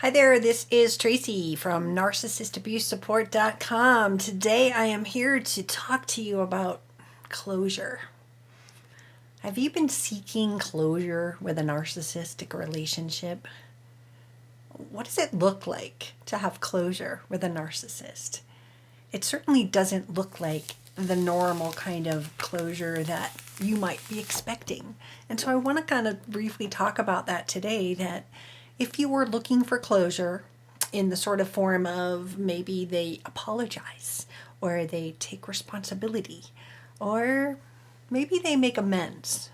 Hi there, this is Tracy from NarcissistAbuseSupport.com. Today I am here to talk to you about closure. Have you been seeking closure with a narcissistic relationship? What does it look like to have closure with a narcissist? It certainly doesn't look like the normal kind of closure that you might be expecting. And so I want to kind of briefly talk about that today, that if you were looking for closure in the sort of form of maybe they apologize or they take responsibility or maybe they make amends,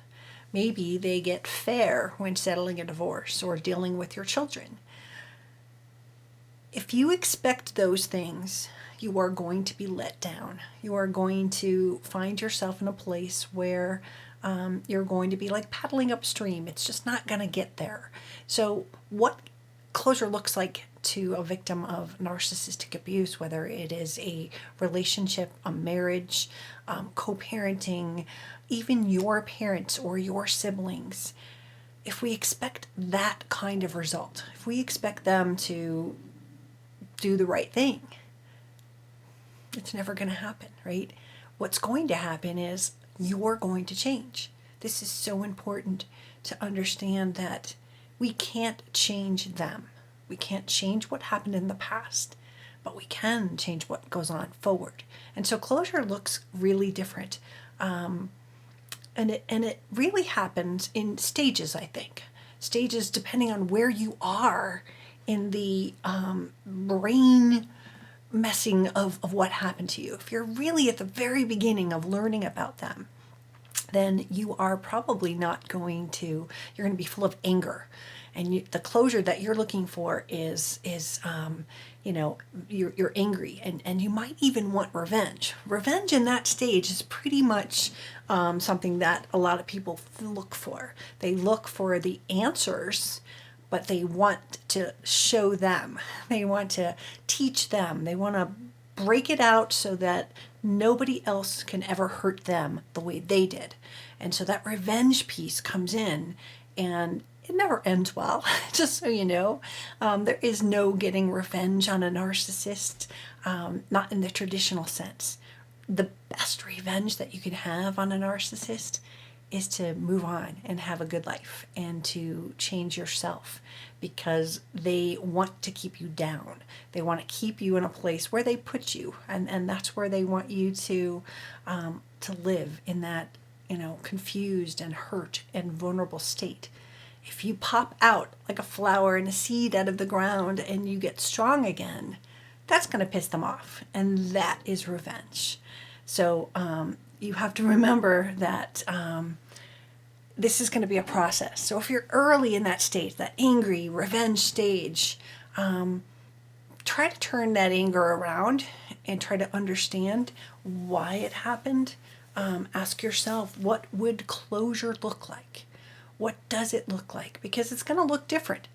maybe they get fair when settling a divorce or dealing with your children. If you expect those things, you are going to be let down. You are going to find yourself in a place where you're going to be like paddling upstream. It's just not going to get there. So what closure looks like to a victim of narcissistic abuse, whether it is a relationship, a marriage, co-parenting, even your parents or your siblings, if we expect that kind of result, if we expect them to do the right thing, it's never going to happen, right? What's going to happen is you're going to change. This is so important to understand that we can't change them. We can't change what happened in the past, but we can change what goes on forward. And so closure looks really different. And it really happens in stages, I think. Stages depending on where you are in the brain messing of what happened to you. If you're really at the very beginning of learning about them, then you are probably not going to, you're going to be full of anger. And the closure that you're looking for is you're angry and you might even want revenge. Revenge in that stage is pretty much something that a lot of people look for. They look for the answers, but they want to show them. They want to teach them. They want to break it out so that nobody else can ever hurt them the way they did. And so that revenge piece comes in, and it never ends well, just so you know. There is no getting revenge on a narcissist, not in the traditional sense. The best revenge that you can have on a narcissist is to move on and have a good life and to change yourself, because they want to keep you down. They want to keep you in a place where they put you, and that's where they want you to live, in that confused and hurt and vulnerable state. If you pop out like a flower and a seed out of the ground and you get strong again, that's going to piss them off, and that is revenge. So you have to remember that this is going to be a process. So if you're early in that stage, that angry revenge stage, try to turn that anger around and try to understand why it happened. Ask yourself, what would closure look like? What does it look like? Because it's going to look different.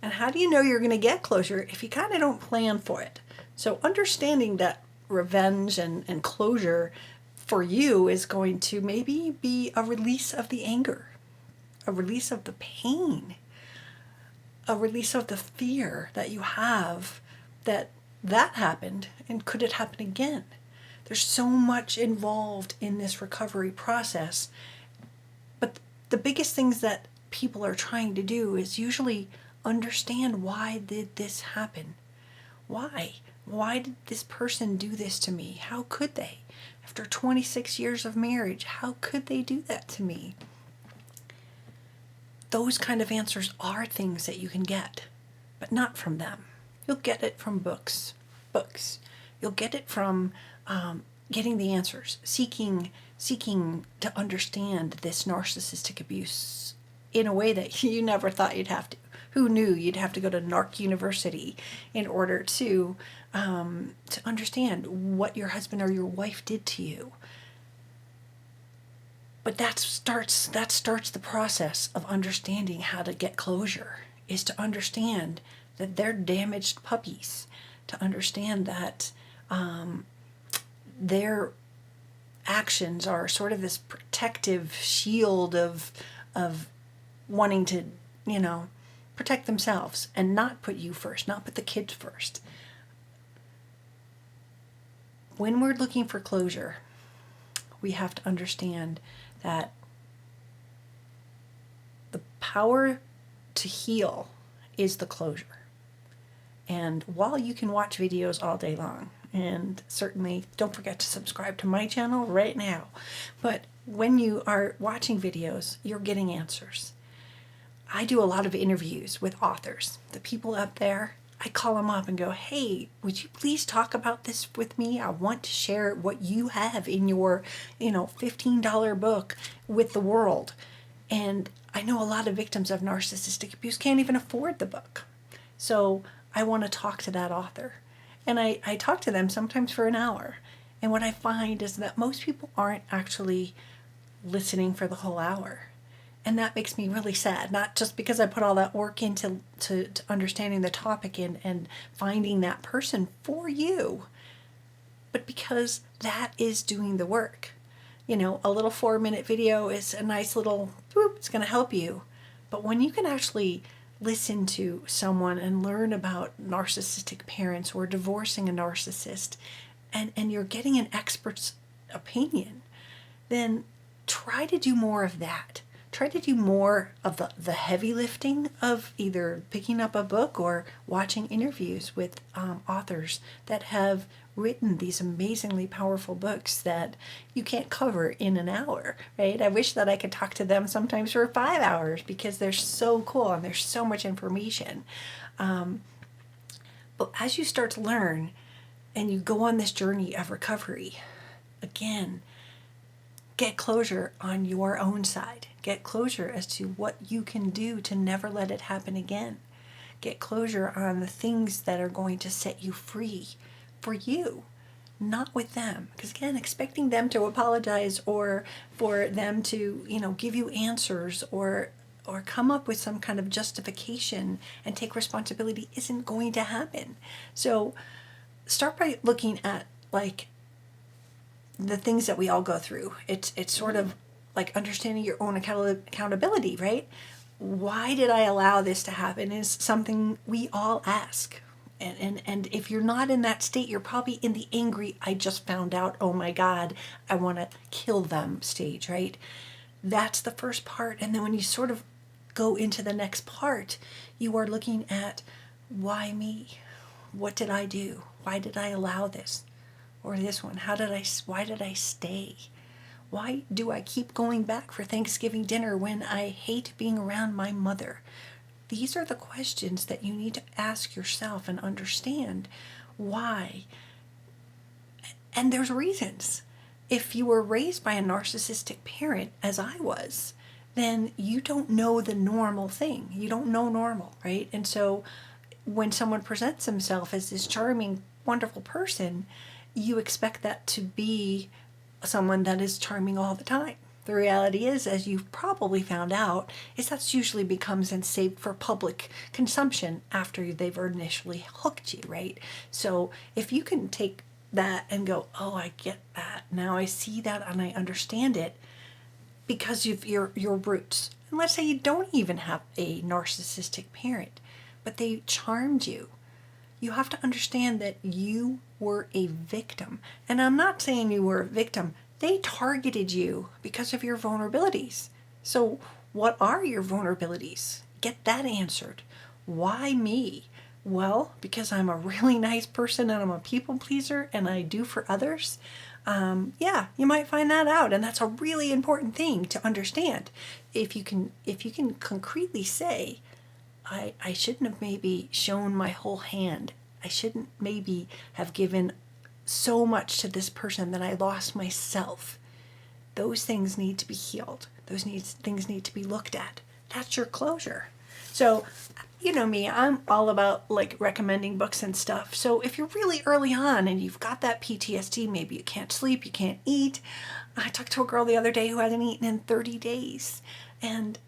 And how do you know you're going to get closure if you kind of don't plan for it? So understanding that revenge and closure for you is going to maybe be a release of the anger, a release of the pain, a release of the fear that you have that happened, and could it happen again? There's so much involved in this recovery process, but the biggest things that people are trying to do is usually understand, why did this happen? Why? Why did this person do this to me? How could they? After 26 years of marriage, how could they do that to me? Those kind of answers are things that you can get, but not from them. You'll get it from books. You'll get it from getting the answers, seeking to understand this narcissistic abuse in a way that you never thought you'd have to. Who knew you'd have to go to NARC University in order to understand what your husband or your wife did to you? But that starts the process of understanding how to get closure, is to understand that they're damaged puppies, to understand that their actions are sort of this protective shield of wanting to, protect themselves and not put you first, not put the kids first. When we're looking for closure, we have to understand that the power to heal is the closure. And while you can watch videos all day long, and certainly don't forget to subscribe to my channel right now, but when you are watching videos, you're getting answers. I do a lot of interviews with authors. The people up there, I call them up and go, hey, would you please talk about this with me? I want to share what you have in your, $15 book with the world. And I know a lot of victims of narcissistic abuse can't even afford the book. So I want to talk to that author. And I talk to them sometimes for an hour. And what I find is that most people aren't actually listening for the whole hour. And that makes me really sad, not just because I put all that work into to understanding the topic and finding that person for you, but because that is doing the work. A little 4-minute video is a nice little, it's going to help you. But when you can actually listen to someone and learn about narcissistic parents or divorcing a narcissist, and you're getting an expert's opinion, then try to do more of that. Try to do more of the heavy lifting of either picking up a book or watching interviews with authors that have written these amazingly powerful books that you can't cover in an hour, right? I wish that I could talk to them sometimes for 5 hours because they're so cool and there's so much information. But as you start to learn and you go on this journey of recovery, again, get closure on your own side. Get closure as to what you can do to never let it happen again. Get closure on the things that are going to set you free for you, not with them. Because again, expecting them to apologize or for them to, give you answers or come up with some kind of justification and take responsibility isn't going to happen. So start by looking at the things that we all go through. It's sort of like understanding your own accountability, right? Why did I allow this to happen is something we all ask. And if you're not in that state, you're probably in the angry, I just found out, oh my God, I want to kill them stage, right? That's the first part. And then when you sort of go into the next part, you are looking at, why me? What did I do? Why did I allow this? Or this one, why did I stay? Why do I keep going back for Thanksgiving dinner when I hate being around my mother? These are the questions that you need to ask yourself and understand why. And there's reasons. If you were raised by a narcissistic parent, as I was, then you don't know the normal thing. You don't know normal, right? And so when someone presents themselves as this charming, wonderful person, you expect that to be someone that is charming all the time. The reality is, as you've probably found out, is that's usually becomes and saved for public consumption after they've initially hooked you, right? So if you can take that and go, oh, I get that. Now I see that and I understand it because of your roots. And let's say you don't even have a narcissistic parent, but they charmed you. You have to understand that you were a victim. And I'm not saying you were a victim. They targeted you because of your vulnerabilities. So what are your vulnerabilities? Get that answered. Why me? Well, because I'm a really nice person and I'm a people pleaser and I do for others. Yeah, you might find that out. And that's a really important thing to understand. If you can concretely say, I shouldn't have maybe shown my whole hand. I shouldn't maybe have given so much to this person that I lost myself. Those things need to be healed. Things need to be looked at. That's your closure. So, you know me, I'm all about recommending books and stuff. So if you're really early on and you've got that PTSD, maybe you can't sleep, you can't eat. I talked to a girl the other day who hadn't eaten in 30 days. And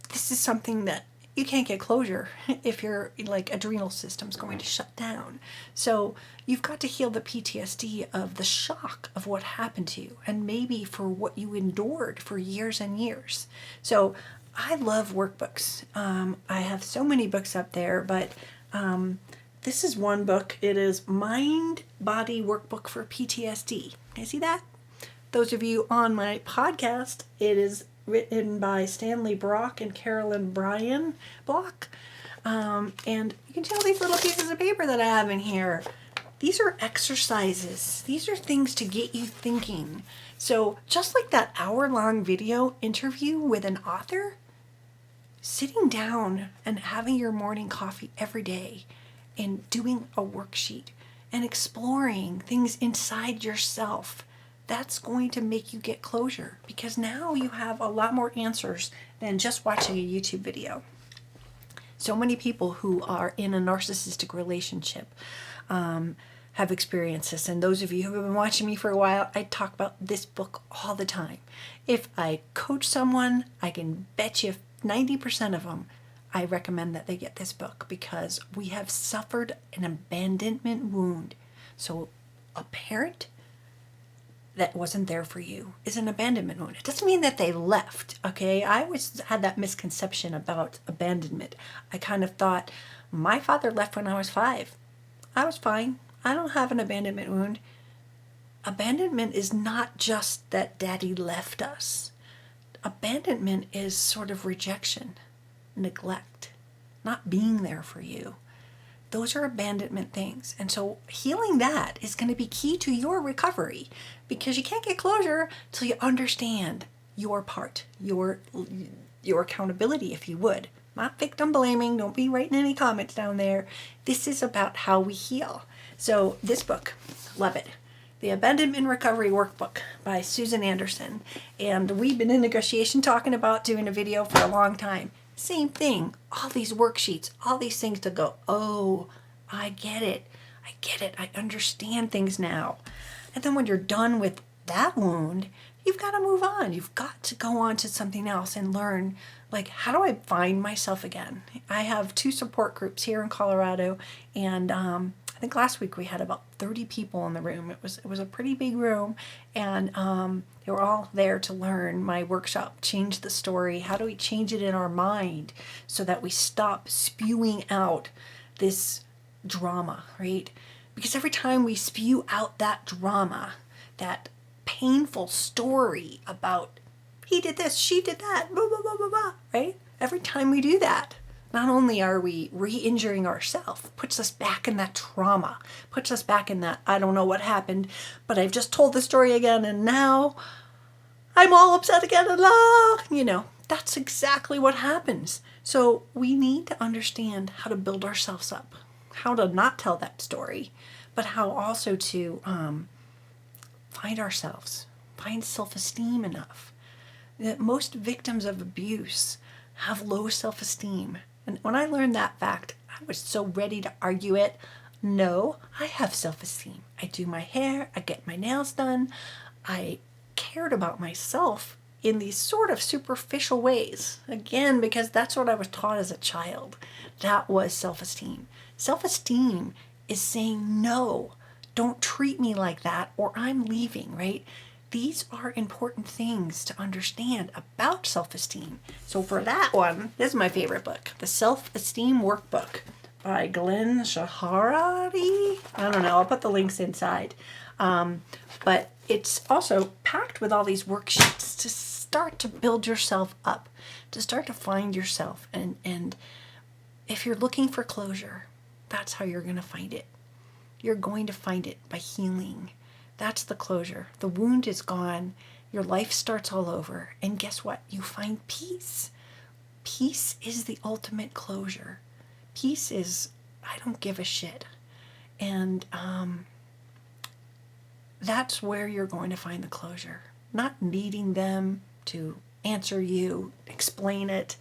this is something that you can't get closure if your adrenal system's going to shut down. So you've got to heal the PTSD of the shock of what happened to you and maybe for what you endured for years and years. So I love workbooks. I have so many books up there, but this is one book. It is Mind Body Workbook for PTSD. Can you see that? Those of you on my podcast, it is written by Stanley Brock and Carolyn Bryan Block. And you can see all these little pieces of paper that I have in here. These are exercises. These are things to get you thinking. So just like that hour-long video interview with an author, sitting down and having your morning coffee every day and doing a worksheet and exploring things inside yourself, that's going to make you get closure, because now you have a lot more answers than just watching a YouTube video. So many people who are in a narcissistic relationship have experienced this. And those of you who have been watching me for a while, I talk about this book all the time. If I coach someone, I can bet you 90% of them, I recommend that they get this book, because we have suffered an abandonment wound. So a parent that wasn't there for you is an abandonment wound. It doesn't mean that they left, okay? I always had that misconception about abandonment. I kind of thought, my father left when I was 5. I was fine. I don't have an abandonment wound. Abandonment is not just that daddy left us. Abandonment is sort of rejection, neglect, not being there for you. Those are abandonment things. And so healing that is going to be key to your recovery, because you can't get closure till you understand your part, your accountability, if you would. Not victim blaming. Don't be writing any comments down there. This is about how we heal. So this book, love it. The Abandonment Recovery Workbook by Susan Anderson. And we've been in negotiation talking about doing a video for a long time. Same thing. All these worksheets, all these things to go, oh, I get it. I get it. I understand things now. And then when you're done with that wound, you've got to move on. You've got to go on to something else and learn, like, how do I find myself again? I have 2 support groups here in Colorado, and I think last week we had about 30 people in the room. It was a pretty big room, and they were all there to learn my workshop, Change the Story. How do we change it in our mind so that we stop spewing out this drama, right? Because every time we spew out that drama, that painful story about he did this, she did that, blah, blah, blah, blah, blah, right? Every time we do that, not only are we re-injuring ourselves, puts us back in that trauma, puts us back in that, I don't know what happened, but I've just told the story again and now I'm all upset again and that's exactly what happens. So we need to understand how to build ourselves up, how to not tell that story, but how also to find ourselves, find self-esteem enough. That most victims of abuse have low self-esteem. And when I learned that fact, I was so ready to argue it. No, I have self-esteem. I do my hair, I get my nails done. I cared about myself in these sort of superficial ways. Again, because that's what I was taught as a child. That was self-esteem. Self-esteem is saying, no, don't treat me like that or I'm leaving, right? These are important things to understand about self-esteem. So for that one, this is my favorite book, The Self-Esteem Workbook by Glenn Shahari. I don't know, I'll put the links inside. But it's also packed with all these worksheets to start to build yourself up, to start to find yourself. And if you're looking for closure, that's how you're going to find it. You're going to find it by healing. That's the closure. The wound is gone. Your life starts all over. And guess what? You find peace. Peace is the ultimate closure. Peace is, I don't give a shit. And that's where you're going to find the closure. Not needing them to answer you, explain it,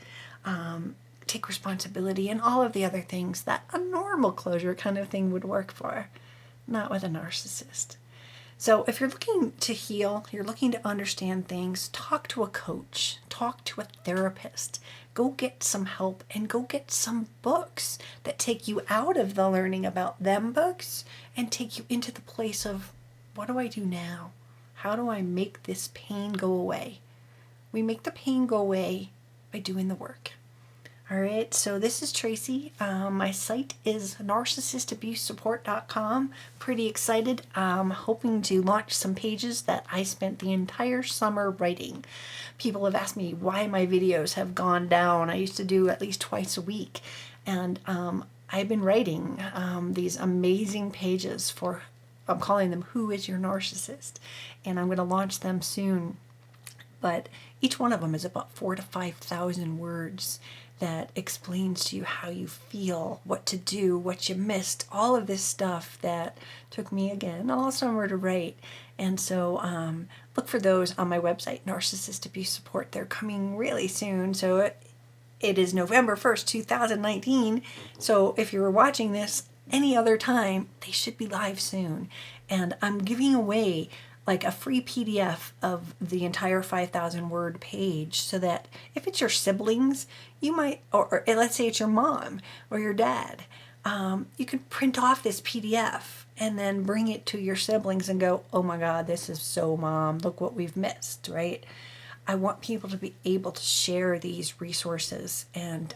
take responsibility, and all of the other things that a normal closure kind of thing would work for. Not with a narcissist. So if you're looking to heal, you're looking to understand things, talk to a coach, talk to a therapist, go get some help and go get some books that take you out of the learning about them books and take you into the place of, what do I do now? How do I make this pain go away? We make the pain go away by doing the work. All right, so this is Tracy. My site is narcissistabusesupport.com. Pretty excited. Hoping to launch some pages that I spent the entire summer writing. People have asked me why my videos have gone down. I used to do at least twice a week. And I've been writing these amazing pages for, I'm calling them Who is Your Narcissist? And I'm going to launch them soon. But each one of them is about 4,000 to 5,000 words that explains to you how you feel, what to do, what you missed, all of this stuff that took me, again, all summer to write. And so look for those on my website, Narcissist Abuse Support. They're coming really soon. So it is November 1st, 2019. So if you're watching this any other time, they should be live soon. And I'm giving away like a free PDF of the entire 5,000 word page, so that if it's your siblings, you might, or let's say it's your mom or your dad, you can print off this PDF and then bring it to your siblings and go, oh my God, this is so mom, look what we've missed, right? I want people to be able to share these resources, and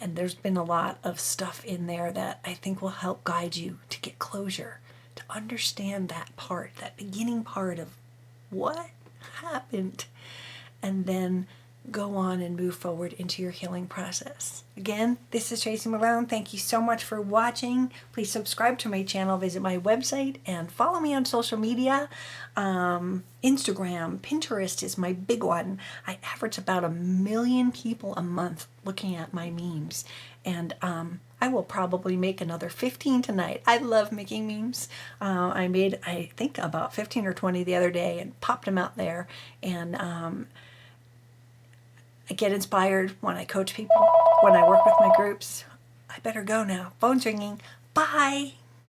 there's been a lot of stuff in there that I think will help guide you to get closure, to understand that part, that beginning part of what happened, and then go on and move forward into your healing process. Again, this is Tracy Malone. Thank you so much for watching. Please subscribe to my channel, visit my website, and follow me on social media. Instagram, Pinterest is my big one. I average about 1 million people a month looking at my memes, and I will probably make another 15 tonight. I love making memes. I made, I think, about 15 or 20 the other day and popped them out there, and I get inspired when I coach people, when I work with my groups. I better go now. Phone's ringing. Bye.